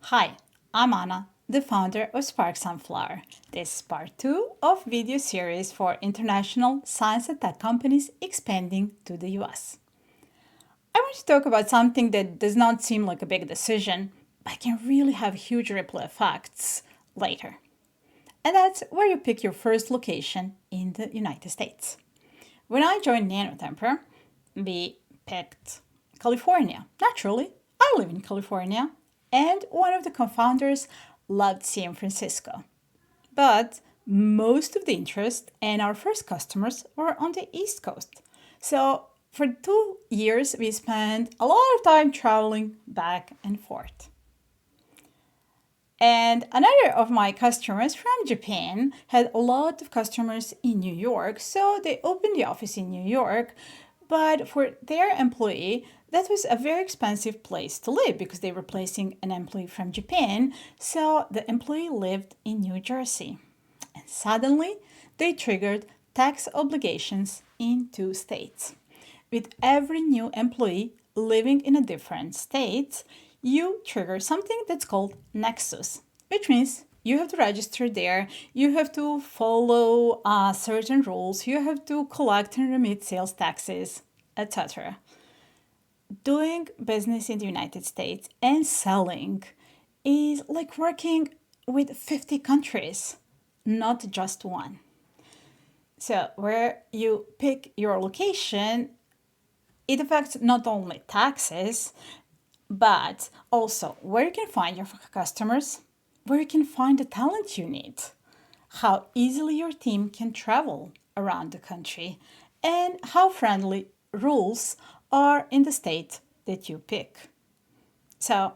Hi, I'm Anna, the founder of Spark Sunflower. This is part 2 of video series for international science and tech companies expanding to the US. I want to talk about something that does not seem like a big decision, but can really have huge ripple effects later. And that's where you pick your first location in the United States. When I joined Nanotemper, we picked California. Naturally, I live in California, and one of the co-founders loved San Francisco. But most of the interest and our first customers were on the East Coast. So for 2 years, we spent a lot of time traveling back and forth. And another of my customers from Japan had a lot of customers in New York, so they opened the office in New York. But for their employee, that was a very expensive place to live because they were placing an employee from Japan, so the employee lived in New Jersey. And suddenly, they triggered tax obligations in 2 states. With every new employee living in a different state, you trigger something that's called Nexus, which means you have to register there, you have to follow certain rules, you have to collect and remit sales taxes, etc. Doing business in the United States and selling is like working with 50 countries, not just one. So, where you pick your location, it affects not only taxes, but also where you can find your customers, where you can find the talent you need, how easily your team can travel around the country, and how friendly rules are in the state that you pick. So,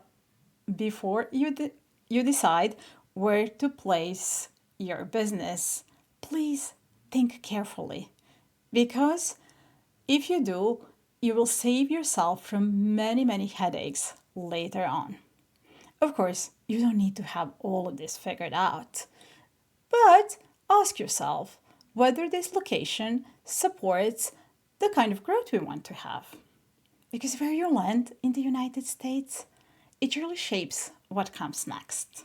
before you decide where to place your business, please think carefully because if you do, you will save yourself from many, many headaches later on. Of course, you don't need to have all of this figured out, but ask yourself whether this location supports the kind of growth we want to have. Because where you land in the United States, it really shapes what comes next.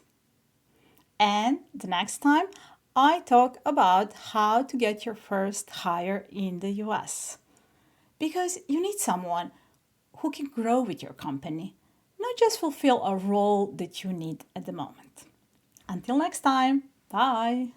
And the next time, I talk about how to get your first hire in the US. Because you need someone who can grow with your company, not just fulfill a role that you need at the moment. Until next time, bye.